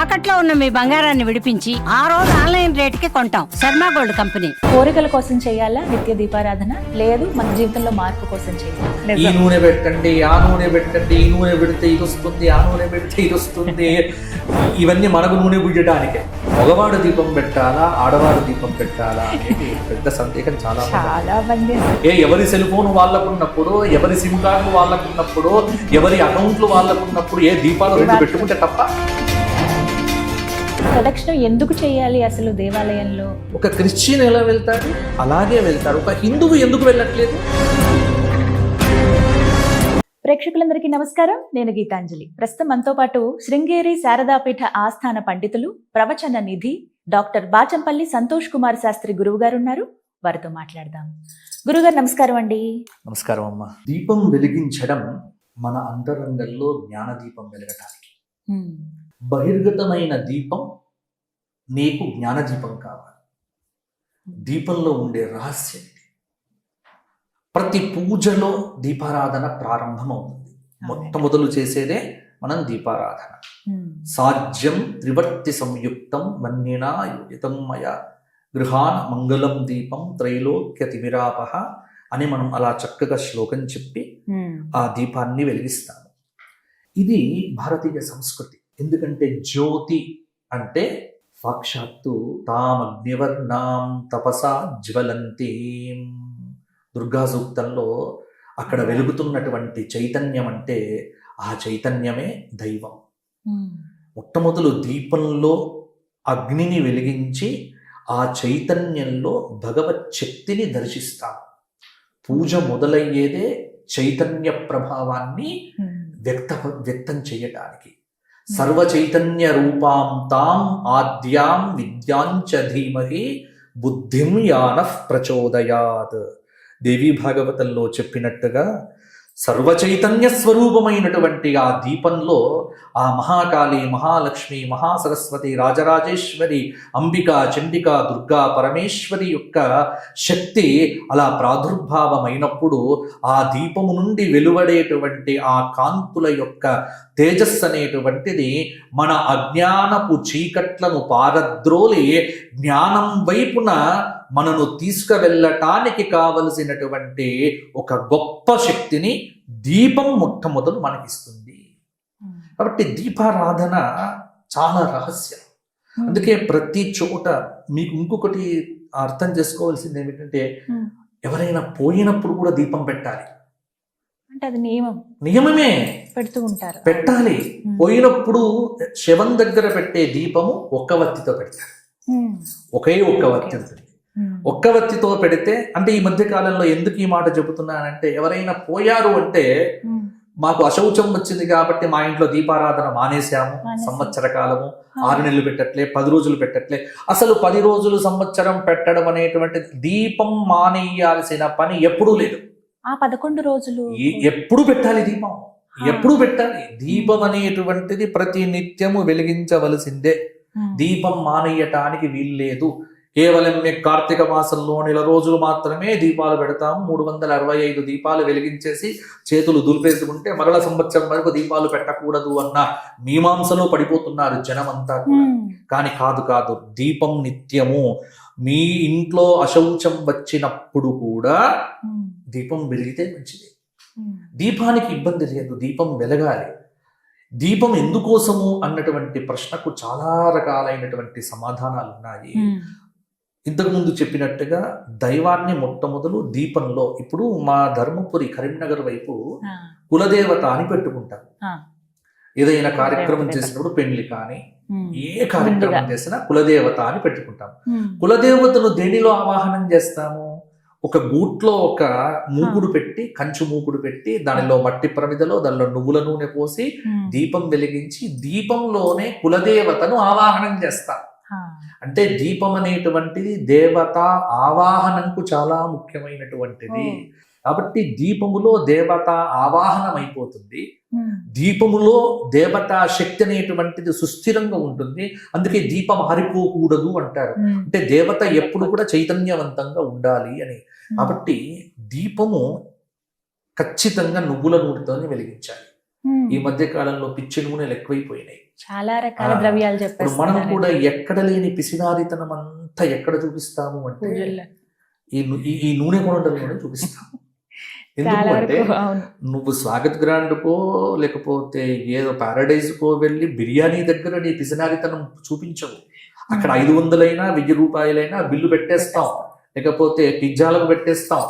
తాకట్లో ఉన్న మీ బంగారాన్ని విడిపించి ఆ రోజు ఆన్లైన్ రేటుకి కొంటాం. Sharma gold company. కోరికల కోసం చేయాలా నిత్య దీపారాధన, లేదు మన జీవితంలో మార్పు కోసం చేయాలా? ఈ నూనె పెట్టండి, ఆ నూనె పెట్టండి, ఈ నూనె పెడితే ఇది వస్తుంది, ఆ నూనె పెడితే ఇది వస్తుంది. ఇవన్నీ మనకు నూనె గుయ్యడానికే. మగవాడు దీపం పెట్టాలా, ఆడవాడు దీపం పెట్టాలా అనేది పెద్ద సందేహం చాలా మంది. ఎవరి సెల్ ఫోన్ వాళ్ళకున్నప్పుడు, ఎవరి సిమ్ కార్డులు వాళ్ళకున్నప్పుడు, ఎవరి అకౌంట్లు వాళ్ళకున్నప్పుడు ఏ దీపాలు రెండు పెట్టుకుంటే తప్ప. ప్రదక్షిణం ఎందుకు చేయాలి అసలు దేవాలయంలో? ఒక క్రిస్టియన్ ఎలా వెళ్తాడు అలాగే వెళ్తాడు, ఒక హిందువు ఎందుకు వెళ్ళట్లేదు? ప్రేక్షకులందరికీ నమస్కారం. నేను గీతాంజలి. ప్రస్తుతం మనతో పాటు శృంగేరి శారదాపీఠ ఆస్థాన పండితులు, ప్రవచన నిధి డాక్టర్ బాచంపల్లి సంతోష్ కుమార్ శాస్త్రి గురువు గారు ఉన్నారు. వారితో మాట్లాడదాం. గురుగారు నమస్కారం అండి. నమస్కారం అమ్మా. దీపం వెలిగించడం మన అంతరంగంలో జ్ఞాన దీపం వెలగటానికి. బహిర్గతమైన దీపం నీకు జ్ఞాన దీపం కావాలి. దీపంలో ఉండే రహస్యం ఇది. ప్రతి పూజలో దీపారాధన ప్రారంభమవుతుంది. మొట్టమొదలు చేసేదే మనం దీపారాధన. సాధ్యం త్రివర్తి సంయుక్తం మన్నినా యుజితం మయ గృహాన్ మంగళం దీపం త్రైలోక్య తిమిరాపహ అని మనం అలా చక్కగా శ్లోకం చెప్పి ఆ దీపాన్ని వెలిగిస్తాము. ఇది భారతీయ సంస్కృతి. ఎందుకంటే జ్యోతి అంటే సాక్షాత్తు తామగ్నివర్ణాం తపసా జ్వలంతీం. దుర్గా సూక్తంలో అక్కడ వెలుగుతున్నటువంటి చైతన్యం అంటే ఆ చైతన్యమే దైవం. మొట్టమొదలు దీపంలో అగ్నిని వెలిగించి ఆ చైతన్యంలో భగవత్ శక్తిని దర్శిస్తాం. పూజ మొదలయ్యేదే చైతన్య ప్రభావాన్ని వ్యక్తం చేయటానికి. సర్వ చైతన్య రూపాం తాం ఆద్యాం విద్యాంచ ధీమహి బుద్ధిం యానః ప్రచోదయాత్. దేవీ భాగవతంలో చెప్పినట్టుగా సర్వ చైతన్య స్వరూపమైనటువంటి ఆ దీపంలో ఆ మహాకాళి, మహాలక్ష్మి, మహాసరస్వతి, రాజరాజేశ్వరి, అంబిక, చండిక, దుర్గా, పరమేశ్వరి యొక్క శక్తి అలా ప్రాదుర్భావమైనప్పుడు ఆ దీపము నుండి వెలువడేటువంటి ఆ కాంతుల యొక్క తేజస్సు అనేటువంటిది మన అజ్ఞానపు చీకట్లను పారద్రోలి జ్ఞానం వైపున మనను తీసుకువెళ్ళటానికి కావలసినటువంటి ఒక గొప్ప శక్తిని దీపం మొట్టమొదలు మనకిస్తుంది. కాబట్టి దీపారాధన చాలా రహస్యం. అందుకే ప్రతి చోట మీకు ఇంకొకటి అర్థం చేసుకోవాల్సింది ఏమిటంటే, ఎవరైనా పోయినప్పుడు కూడా దీపం పెట్టాలి. అంటే అది నియమమే. పెడుతూ ఉంటారు, పెట్టాలి. పోయినప్పుడు శవం దగ్గర పెట్టే దీపము ఒక్క వత్తితో పెడతారు. ఒకే ఒక్క వత్తి ఉంటుంది. ఒక్క వత్తితో పెడితే, అంటే ఈ మధ్య కాలంలో ఎందుకు ఈ మాట చెబుతున్నానంటే, ఎవరైనా పోయారు అంటే మాకు అశౌచం వచ్చింది కాబట్టి మా ఇంట్లో దీపారాధన మానేశాము, సంవత్సర కాలము 6 నెలలు పెట్టట్లే, 10 రోజులు పెట్టట్లే. అసలు 10 రోజులు సంవత్సరం పెట్టడం అనేటువంటి దీపం మానేయాల్సిన పని ఎప్పుడూ లేదు. ఆ 11 రోజులు ఎప్పుడు పెట్టాలి దీపం, ఎప్పుడు పెట్టాలి. దీపం అనేటువంటిది ప్రతి నిత్యము వెలిగించవలసిందే. దీపం మానేయటానికి వీల్లేదు. కేవలం కార్తీక మాసంలో నెల రోజులు మాత్రమే దీపాలు పెడతాము. 365 దీపాలు వెలిగించేసి చేతులు దులిపేసుకుంటే మరల సంవత్సరం వరకు దీపాలు పెట్టకూడదు అన్న మీమాంసలో పడిపోతున్నారు జనమంతా కూడా. కానీ కాదు, దీపం నిత్యము. మీ ఇంట్లో అశౌచం వచ్చినప్పుడు కూడా దీపం వెలిగితే మంచిది. దీపానికి ఇబ్బంది లేదు, దీపం వెలగాలి. దీపం ఎందుకోసము అన్నటువంటి ప్రశ్నకు చాలా రకాలైనటువంటి సమాధానాలు ఉన్నాయి. ఇంతకుముందు చెప్పినట్టుగా దైవాన్ని మొట్టమొదలు దీపంలో, ఇప్పుడు మా ధర్మపురి కరీంనగర్ వైపు కులదేవత అని పెట్టుకుంటారు. ఏదైనా కార్యక్రమం చేసినప్పుడు, పెళ్లి కానీ ఏ కార్యక్రమం చేసినా కులదేవత అని పెట్టుకుంటాం. కులదేవతను దేనిలో ఆవాహనం చేస్తాము? ఒక గూట్లో ఒక మూకుడు పెట్టి, కంచు మూకుడు పెట్టి, దానిలో మట్టి ప్రమిదలో దానిలో నువ్వుల నూనె పోసి దీపం వెలిగించి దీపంలోనే కులదేవతను ఆవాహనం చేస్తాం. అంటే దీపం అనేటువంటిది దేవత ఆవాహనంకు చాలా ముఖ్యమైనటువంటిది. కాబట్టి దీపములో దేవత ఆవాహనం అయిపోతుంది. దీపములో దేవతా శక్తి అనేటువంటిది సుస్థిరంగా ఉంటుంది. అందుకే దీపం ఆరిపోకూడదు అంటారు. అంటే దేవత ఎప్పుడు కూడా చైతన్యవంతంగా ఉండాలి అని. కాబట్టి దీపము ఖచ్చితంగా నువ్వుల నూనెతోనే వెలిగించాలి. ఈ మధ్య కాలంలో పిచ్చి నూనెలు ఎక్కువైపోయినాయి. చాలా రకాల ఆ, ద్రవ్యాలు ఇప్పుడు మనం చెప్పేస్తున్నారు కూడా ఎక్కడ లేని పిసినారితనం అంతా ఎక్కడ చూపిస్తాము అంటే పూజల్లో. ఈ నూనె కొనడంలోనే చూపిస్తాము. ఎందుకు చాలా అంటే వరకు అవును. నువ్వు స్వాగత్ గ్రాండ్కో లేకపోతే ఏదో ప్యారడైజ్కో వెళ్ళి బిర్యానీ దగ్గర నీ పిసినారితనం చూపించవు. అక్కడ 500 1000 రూపాయలైనా బిల్లు పెట్టేస్తాం, లేకపోతే పిజ్జాలకు పెట్టేస్తాం,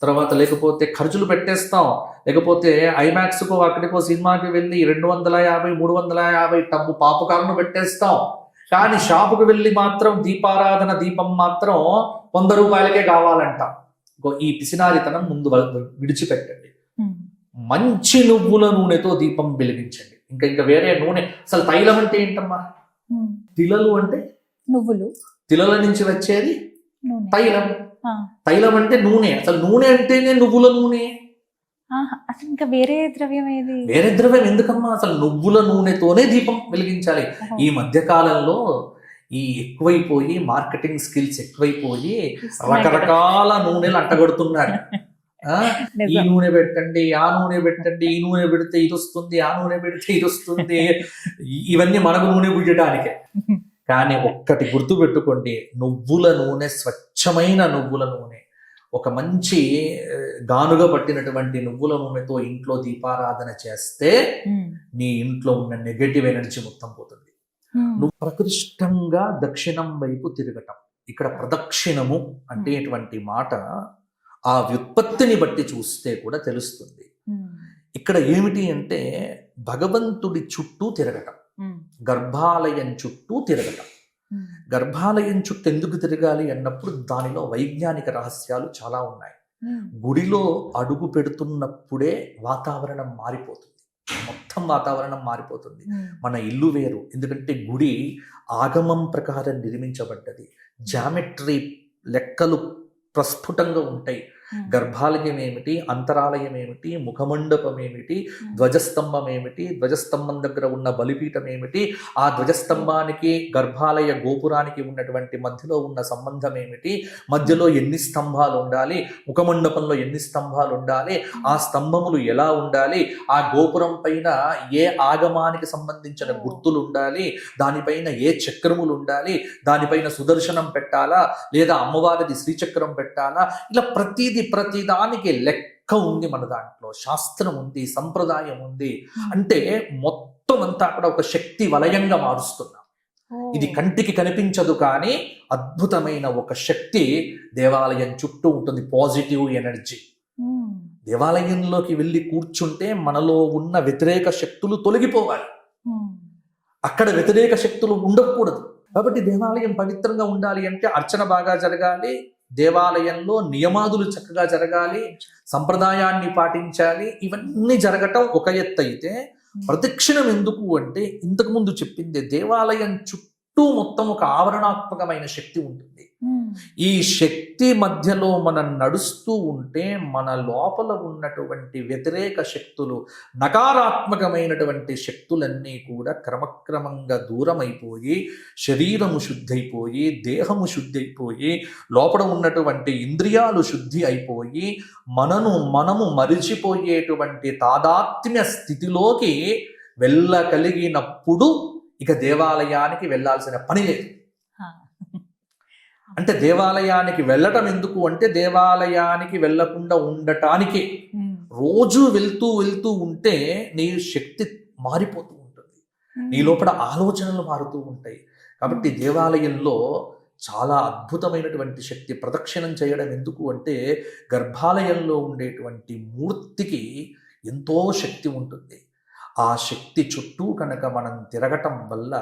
తర్వాత లేకపోతే ఖర్చులు పెట్టేస్తాం, లేకపోతే ఐమాక్స్కో అక్కడికో సినిమాకి వెళ్ళి 250 350 టబ్బు పాపకార్ను పెట్టేస్తాం. కానీ షాపుకు వెళ్ళి మాత్రం దీపారాధన దీపం మాత్రం 100 రూపాయలకే కావాలంట. ఈ పిసినారితనం ముందు విడిచిపెట్టండి. ఉమ్. మంచి నువ్వుల నూనెతో దీపం వెలిగించండి. ఇంకా వేరే నూనె, అసలు తైలం అంటే ఏంటమ్మా? ఉమ్. తిలలు అంటే నువ్వులు, తిలల నుంచి వచ్చేది నూనె. తైలం. ఆ. తైలం అంటే నూనె. అసలు నూనె అంటేనే నువ్వుల నూనె. ఆహా, అసలు ఇంకా వేరే ద్రవ్యం ఏది? వేరే ద్రవ్యం ఎందుకమ్మా? అసలు నువ్వుల నూనెతోనే దీపం వెలిగించాలి. ఓహో. ఈ మధ్య కాలంలో ఈ ఎక్కువైపోయి మార్కెటింగ్ స్కిల్స్ ఎక్కువైపోయి రకరకాల నూనెలు అంటగడుతున్నారు. ఈ నిజం. నూనె పెట్టండి, ఆ నూనె పెట్టండి, ఈ నూనె పెడితే ఇది వస్తుంది, ఆ నూనె పెడితే ఇది వస్తుంది. ఇవన్నీ మనకు నూనె గుయ్యడానికే. కానీ ఒక్కటి గుర్తు పెట్టుకోండి, నువ్వుల నూనె స్వచ్ఛమైన నువ్వుల నూనె, ఒక మంచి గానుగా పట్టినటువంటి నువ్వుల నూనెతో ఇంట్లో దీపారాధన చేస్తే ఉమ్. నీ ఇంట్లో ఉన్న నెగటివ్ ఎనర్జీ మొత్తం పోతుంది. ఉమ్. నువ్వు ప్రకృష్టంగా దక్షిణం వైపు తిరగటం. ఇక్కడ ప్రదక్షిణము అనేటువంటి మాట ఆ వ్యుత్పత్తిని బట్టి చూస్తే కూడా తెలుస్తుంది. ఉమ్. ఇక్కడ ఏమిటి అంటే భగవంతుడి చుట్టూ తిరగటం, ఉమ్. గర్భాలయం చుట్టూ తిరగటం. ఉమ్. గర్భాలయం చుట్టూ ఎందుకు తిరగాలి అన్నప్పుడు దానిలో వైజ్ఞానిక రహస్యాలు చాలా ఉన్నాయి. ఉమ్. గుడిలో అడుగు పెడుతున్నప్పుడే వాతావరణం మారిపోతుంది, మొత్తం వాతావరణం మారిపోతుంది. ఉమ్. మన ఇల్లు వేరు, ఎందుకంటే గుడి ఆగమం ప్రకారం నిర్మించబడ్డది. జామెట్రీ లెక్కలు ప్రస్ఫుటంగా ఉంటాయి. గర్భాలయం ఏమిటి, అంతరాలయం ఏమిటి, ముఖమండపం ఏమిటి, ధ్వజస్తంభం ఏమిటి, ధ్వజస్తంభం దగ్గర ఉన్న బలిపీఠం ఏమిటి, ఆ ధ్వజస్తంభానికి గర్భాలయ గోపురానికి ఉన్నటువంటి మధ్యలో ఉన్న సంబంధం ఏమిటి, మధ్యలో ఎన్ని స్తంభాలు ఉండాలి, ముఖమండపంలో ఎన్ని స్తంభాలు ఉండాలి, ఆ స్తంభములు ఎలా ఉండాలి, ఆ గోపురం పైన ఏ ఆగమానికి సంబంధించిన గుర్తులు ఉండాలి, దానిపైన ఏ చక్రములు ఉండాలి, దానిపైన సుదర్శనం పెట్టాలా లేదా అమ్మవారిది శ్రీచక్రం పెట్టాలా, ఇలా ప్రతిదానికి లెక్క ఉంది. మన దాంట్లో శాస్త్రం ఉంది, సంప్రదాయం ఉంది. అంటే మొత్తం అంతా అక్కడ ఒక శక్తి వలయంగా మారుస్తున్నాం. ఇది కంటికి కనిపించదు, కానీ అద్భుతమైన ఒక శక్తి దేవాలయం చుట్టూ ఉంటుంది, పాజిటివ్ ఎనర్జీ. దేవాలయంలోకి వెళ్ళి కూర్చుంటే మనలో ఉన్న వ్యతిరేక శక్తులు తొలగిపోవాలి. అక్కడ వ్యతిరేక శక్తులు ఉండకూడదు. కాబట్టి దేవాలయం పవిత్రంగా ఉండాలి అంటే అర్చన బాగా జరగాలి, దేవాలయంలో నియమాదులు చక్కగా జరగాలి, సంప్రదాయాన్ని పాటించాలి. ఇవన్నీ జరగటం ఒక ఎత్తు అయితే, ప్రదక్షిణం ఎందుకు అంటే ఇంతకు ముందు చెప్పింది, దేవాలయం చుట్టూ మొత్తం ఒక ఆవరణాత్మకమైన శక్తి ఉంటుంది. ఈ శక్తి మధ్యలో మనం నడుస్తూ ఉంటే మన లోపల ఉన్నటువంటి వ్యతిరేక శక్తులు, నకారాత్మకమైనటువంటి శక్తులన్నీ కూడా క్రమక్రమంగా దూరమైపోయి శరీరము శుద్ధైపోయి, దేహము శుద్ధైపోయి, లోపల ఉన్నటువంటి ఇంద్రియాలు శుద్ధి అయిపోయి మనము మరిచిపోయేటువంటి తాదాత్మ్య స్థితిలోకి వెళ్ళగలిగినప్పుడు ఇక దేవాలయానికి వెళ్ళాల్సిన పని లేదు. అంటే దేవాలయానికి వెళ్ళటం ఎందుకు అంటే, దేవాలయానికి వెళ్ళకుండా ఉండటానికి. రోజు వెళ్తూ ఉంటే నీ శక్తి మారిపోతూ ఉంటుంది, నీ లోపల ఆలోచనలు మారుతూ ఉంటాయి. కాబట్టి దేవాలయంలో చాలా అద్భుతమైనటువంటి శక్తి. ప్రదక్షిణం చేయడం ఎందుకు అంటే, గర్భాలయంలో ఉండేటువంటి మూర్తికి ఎంతో శక్తి ఉంటుంది. ఆ శక్తి చుట్టూ కనుక మనం తిరగటం వల్ల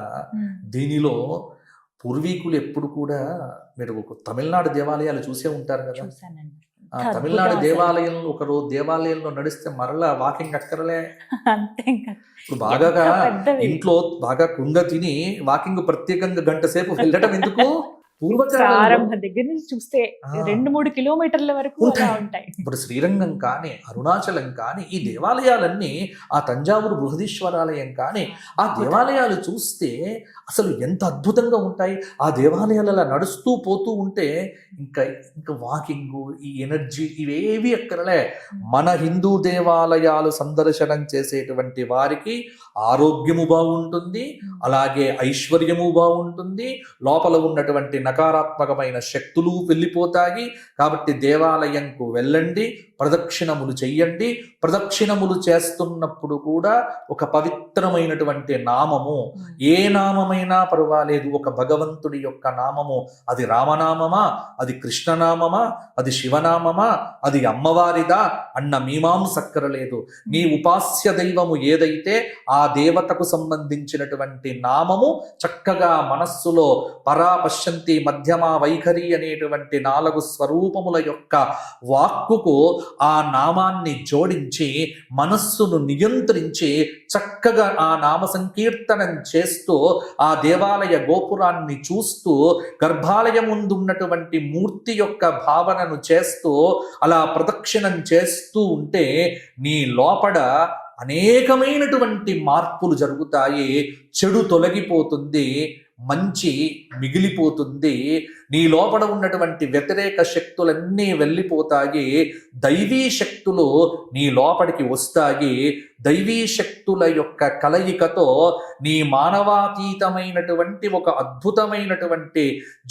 దీనిలో పూర్వీకులు ఎప్పుడు కూడా, మీరు తమిళనాడు దేవాలయాలు చూసే ఉంటారు కదా, ఆ తమిళనాడు దేవాలయంలో ఒకరోజు దేవాలయంలో నడిస్తే మరలా వాకింగ్ అక్కరలే. ఇప్పుడు బాగా ఇంట్లో బాగా కుంగ తిని వాకింగ్ ప్రత్యేకంగా గంట సేపు వెళ్ళటం ఎందుకు? ప్రారంభ దగ్గర నుంచి చూస్తే 2-3 కిలోమీటర్ల వరకు ఉంటాయి. ఇప్పుడు శ్రీరంగం కానీ, అరుణాచలం కానీ, ఈ దేవాలయాలన్నీ, ఆ తంజావూరు బృహదీశ్వరాలయం కానీ, ఆ దేవాలయాలు చూస్తే అసలు ఎంత అద్భుతంగా ఉంటాయి. ఆ దేవాలయాలలో నడుస్తూ పోతూ ఉంటే ఇంకా వాకింగ్, ఈ ఎనర్జీ ఇవేవి ఎక్కడలే. మన హిందూ దేవాలయాలు సందర్శనం చేసేటువంటి వారికి ఆరోగ్యము బాగుంటుంది, అలాగే ఐశ్వర్యము బాగుంటుంది, లోపల ఉన్నటువంటి నకారాత్మకమైన శక్తులు వెళ్ళిపోతాయి. కాబట్టి దేవాలయంకు వెళ్ళండి, ప్రదక్షిణములు చెయ్యండి. ప్రదక్షిణములు చేస్తున్నప్పుడు కూడా ఒక పవిత్రమైనటువంటి నామము, ఏ నామమైనా పర్వాలేదు, ఒక భగవంతుడి యొక్క నామము, అది రామనామమా, అది కృష్ణనామమా, అది శివనామమా, అది అమ్మవారిదా అన్న మీమాంసక్కరలేదు. నీ ఉపాస్య దైవము ఏదైతే ఆ దేవతకు సంబంధించినటువంటి నామము చక్కగా మనస్సులో పరా పశ్యంతి మధ్యమ వైఖరి అనేటువంటి 4 స్వరూపముల యొక్క వాక్కుకు ఆ నామాన్ని జోడించి మనస్సును నియంత్రించి చక్కగా ఆ నామ సంకీర్తనం చేస్తూ ఆ దేవాలయ గోపురాన్ని చూస్తూ గర్భాలయం ముందు ఉన్నటువంటి మూర్తి యొక్క భావనను చేస్తూ అలా ప్రదక్షిణం చేస్తూ ఉంటే నీ లోపల అనేకమైనటువంటి మార్పులు జరుగుతాయి. చెడు తొలగిపోతుంది, మంచి మిగిలిపోతుంది. నీ లోపల ఉన్నటువంటి వ్యతిరేక శక్తులన్నీ వెళ్ళిపోతాయి. దైవీ శక్తులు నీ లోపలికి వస్తాయి. దైవీ శక్తుల యొక్క కలయికతో నీ మానవాతీతమైనటువంటి ఒక అద్భుతమైనటువంటి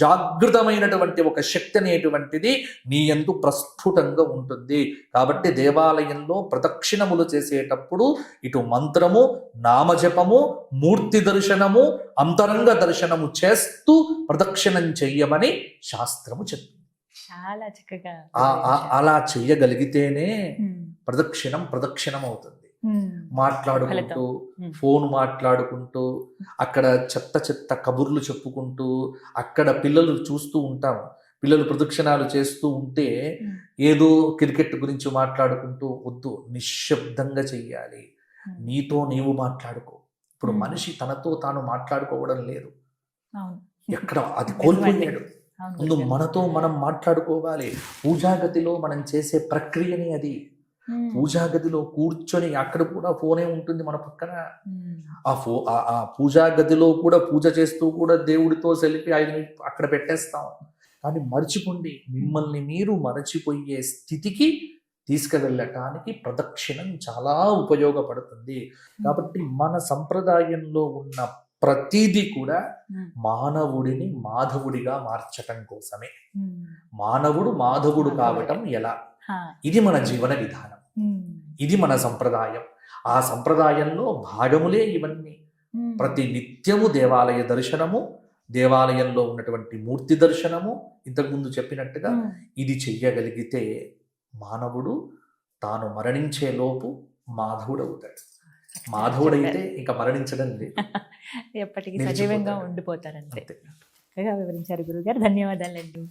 జాగృతమైనటువంటి ఒక శక్తి అనేటువంటిది నీ యందు ప్రస్ఫుటంగా ఉంటుంది. కాబట్టి దేవాలయంలో ప్రదక్షిణములు చేసేటప్పుడు ఇటు మంత్రము, నామజపము, మూర్తి దర్శనము, అంతరంగ దర్శనము చేస్తూ ప్రదక్షిణం చెయ్యమని శాస్త్రము చెప్తుంది. చాలా చక్కగా అలా చెయ్యగలిగితేనే ప్రదక్షిణం అవుతుంది. మాట్లాడుకుంటూ, ఫోన్ మాట్లాడుకుంటూ, అక్కడ చెత్త కబుర్లు చెప్పుకుంటూ, అక్కడ పిల్లలు చూస్తూ ఉంటాము. పిల్లలు ప్రదక్షిణాలు చేస్తూ ఉంటే ఏదో క్రికెట్ గురించి మాట్లాడుకుంటూ, వద్దు, నిశ్శబ్దంగా చెయ్యాలి. నీతో నీవు మాట్లాడుకో. ఇప్పుడు మనిషి తనతో తాను మాట్లాడుకోవడం లేదు, ఎక్కడ అది కోల్పోయాడు. ముందు మనతో మనం మాట్లాడుకోవాలి. పూజాగదిలో మనం చేసే ప్రక్రియని అది. పూజాగదిలో కూర్చొని అక్కడ కూడా ఫోనే ఉంటుంది మన పక్కన. ఆ పూజాగదిలో కూడా పూజ చేస్తూ కూడా దేవుడితో సెల్ఫీ 5 నిమిషాలు అక్కడ పెట్టేస్తాం. కానీ మర్చిపోండి, మిమ్మల్ని మీరు మరచిపోయే స్థితికి తీసుకువెళ్ళటానికి ప్రదక్షిణం చాలా ఉపయోగపడుతుంది. కాబట్టి మన సంప్రదాయంలో ఉన్న ప్రతిదీ కూడా మానవుడిని మాధవుడిగా మార్చటం కోసమే. మానవుడు మాధవుడు కావటం ఎలా, ఇది మన జీవన విధానం, ఇది మన సంప్రదాయం. ఆ సంప్రదాయంలో భాగములే ఇవన్నీ. ప్రతి నిత్యము దేవాలయ దర్శనము, దేవాలయంలో ఉన్నటువంటి మూర్తి దర్శనము, ఇంతకుముందు చెప్పినట్టుగా ఇది చెయ్యగలిగితే మానవుడు తాను మరణించే లోపు మాధవుడవుతాడు. మాధవుడైతే ఇంకా మరణించడం లేదు, ఎప్పటికీ సజీవంగా ఉండిపోతారంతే. చక్కగా వివరించారు గురుగారు. ధన్యవాదాలండి.